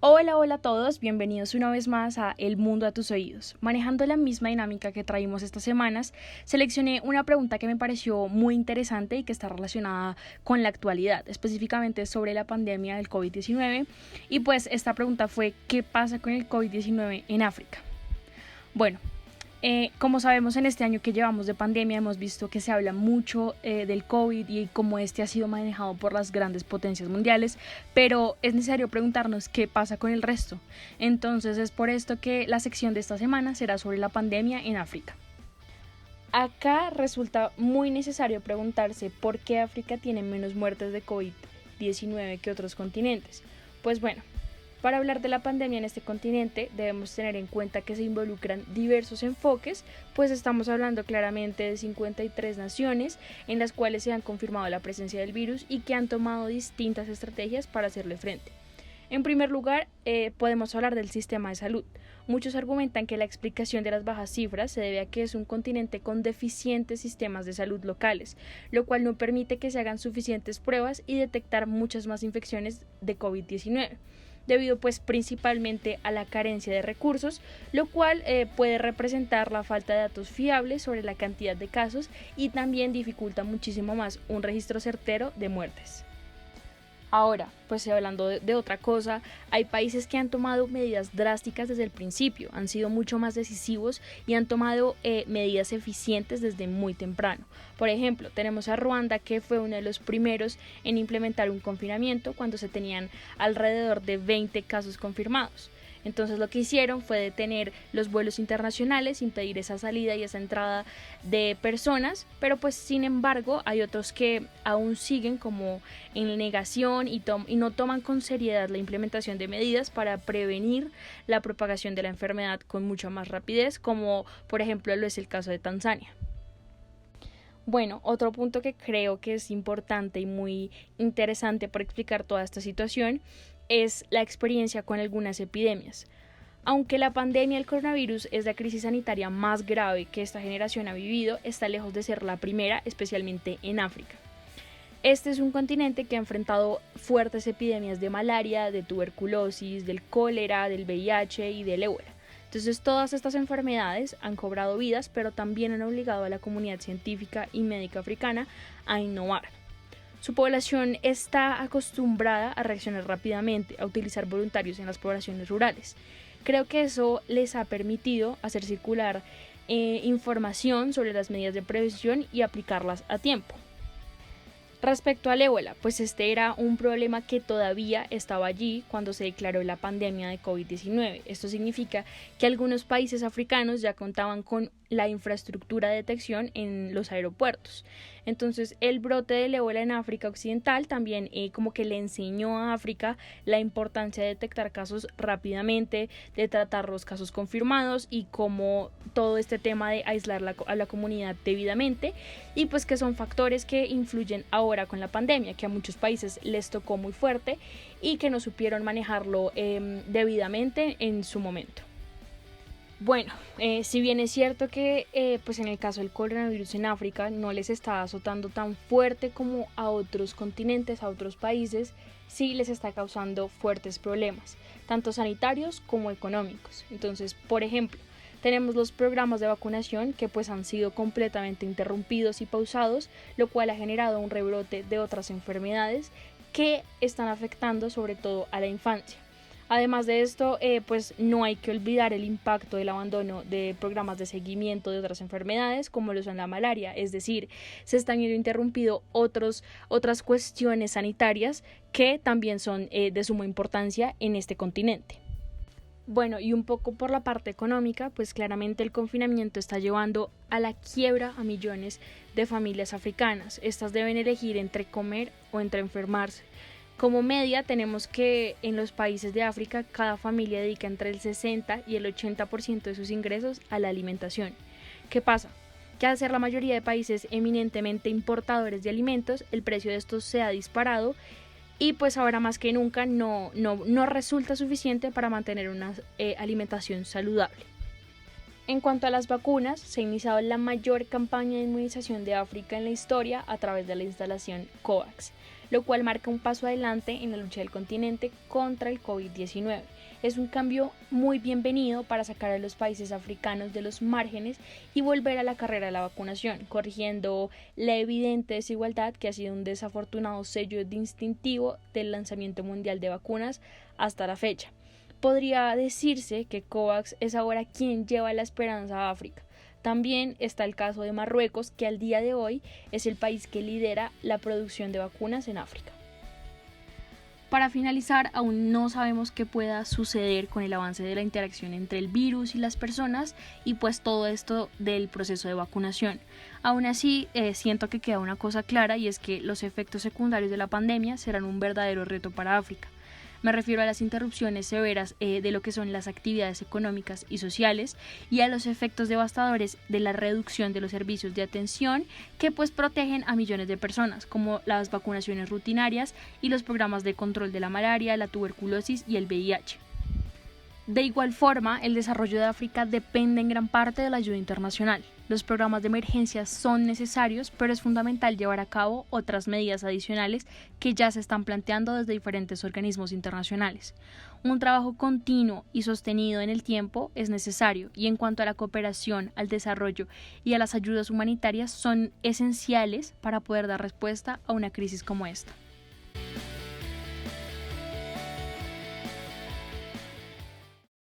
Hola, hola a todos, bienvenidos una vez más a El Mundo a tus oídos. Manejando la misma dinámica que traímos estas semanas, seleccioné una pregunta que me pareció muy interesante y que está relacionada con la actualidad, específicamente sobre la pandemia del COVID-19. Y pues esta pregunta fue, ¿qué pasa con el COVID-19 en África? Bueno, como sabemos, en este año que llevamos de pandemia hemos visto que se habla mucho del COVID y cómo este ha sido manejado por las grandes potencias mundiales, pero es necesario preguntarnos qué pasa con el resto. Entonces es por esto que la sección de esta semana será sobre la pandemia en África. Acá resulta muy necesario preguntarse por qué África tiene menos muertes de COVID-19 que otros continentes. Pues bueno, para hablar de la pandemia en este continente debemos tener en cuenta que se involucran diversos enfoques, pues estamos hablando claramente de 53 naciones en las cuales se han confirmado la presencia del virus y que han tomado distintas estrategias para hacerle frente. En primer lugar, podemos hablar del sistema de salud. Muchos argumentan que la explicación de las bajas cifras se debe a que es un continente con deficientes sistemas de salud locales, lo cual no permite que se hagan suficientes pruebas y detectar muchas más infecciones de COVID-19 debido pues principalmente a la carencia de recursos, lo cual puede representar la falta de datos fiables sobre la cantidad de casos y también dificulta muchísimo más un registro certero de muertes. Ahora, pues hablando de otra cosa, hay países que han tomado medidas drásticas desde el principio, han sido mucho más decisivos y han tomado medidas eficientes desde muy temprano. Por ejemplo, tenemos a Ruanda, que fue uno de los primeros en implementar un confinamiento cuando se tenían alrededor de 20 casos confirmados. Entonces lo que hicieron fue detener los vuelos internacionales, impedir esa salida y esa entrada de personas, pero pues sin embargo hay otros que aún siguen como en negación y no toman con seriedad la implementación de medidas para prevenir la propagación de la enfermedad con mucha más rapidez, como por ejemplo lo es el caso de Tanzania. Bueno, otro punto que creo que es importante y muy interesante para explicar toda esta situación es la experiencia con algunas epidemias. Aunque la pandemia del coronavirus es la crisis sanitaria más grave que esta generación ha vivido, está lejos de ser la primera, especialmente en África. Este es un continente que ha enfrentado fuertes epidemias de malaria, de tuberculosis, del cólera, del VIH y del ébola. Entonces todas estas enfermedades han cobrado vidas, pero también han obligado a la comunidad científica y médica africana a innovar. Su población está acostumbrada a reaccionar rápidamente, a utilizar voluntarios en las poblaciones rurales. Creo que eso les ha permitido hacer circular información sobre las medidas de prevención y aplicarlas a tiempo. Respecto al ébola, pues este era un problema que todavía estaba allí cuando se declaró la pandemia de COVID-19. Esto significa que algunos países africanos ya contaban con la infraestructura de detección en los aeropuertos. Entonces el brote del ébola en África Occidental también como que le enseñó a África la importancia de detectar casos rápidamente, de tratar los casos confirmados y como todo este tema de aislar a la comunidad debidamente, y pues que son factores que influyen ahora con la pandemia, que a muchos países les tocó muy fuerte y que no supieron manejarlo debidamente en su momento. Bueno, si bien es cierto que pues en el caso del coronavirus en África no les está azotando tan fuerte como a otros continentes, a otros países, sí les está causando fuertes problemas, tanto sanitarios como económicos. Entonces, por ejemplo, tenemos los programas de vacunación que pues han sido completamente interrumpidos y pausados, lo cual ha generado un rebrote de otras enfermedades que están afectando sobre todo a la infancia. Además de esto, pues no hay que olvidar el impacto del abandono de programas de seguimiento de otras enfermedades como lo son la malaria, es decir, se están viendo interrumpido otras cuestiones sanitarias que también son de suma importancia en este continente. Bueno, y un poco por la parte económica, pues claramente el confinamiento está llevando a la quiebra a millones de familias africanas. Estas deben elegir entre comer o entre enfermarse. Como media tenemos que en los países de África cada familia dedica entre el 60 y el 80% de sus ingresos a la alimentación. ¿Qué pasa? Que al ser la mayoría de países eminentemente importadores de alimentos, el precio de estos se ha disparado y pues ahora más que nunca no resulta suficiente para mantener una alimentación saludable. En cuanto a las vacunas, se ha iniciado la mayor campaña de inmunización de África en la historia a través de la instalación COVAX. lo cual marca un paso adelante en la lucha del continente contra el COVID-19. Es un cambio muy bienvenido para sacar a los países africanos de los márgenes y volver a la carrera de la vacunación, corrigiendo la evidente desigualdad que ha sido un desafortunado sello distintivo del lanzamiento mundial de vacunas hasta la fecha. Podría decirse que COVAX es ahora quien lleva la esperanza a África. También está el caso de Marruecos, que al día de hoy es el país que lidera la producción de vacunas en África. Para finalizar, aún no sabemos qué pueda suceder con el avance de la interacción entre el virus y las personas y pues todo esto del proceso de vacunación. Aún así, siento que queda una cosa clara y es que los efectos secundarios de la pandemia serán un verdadero reto para África. Me refiero a las interrupciones severas de lo que son las actividades económicas y sociales y a los efectos devastadores de la reducción de los servicios de atención que pues protegen a millones de personas, como las vacunaciones rutinarias y los programas de control de la malaria, la tuberculosis y el VIH. De igual forma, el desarrollo de África depende en gran parte de la ayuda internacional. Los programas de emergencia son necesarios, pero es fundamental llevar a cabo otras medidas adicionales que ya se están planteando desde diferentes organismos internacionales. Un trabajo continuo y sostenido en el tiempo es necesario, y en cuanto a la cooperación, al desarrollo y a las ayudas humanitarias son esenciales para poder dar respuesta a una crisis como esta.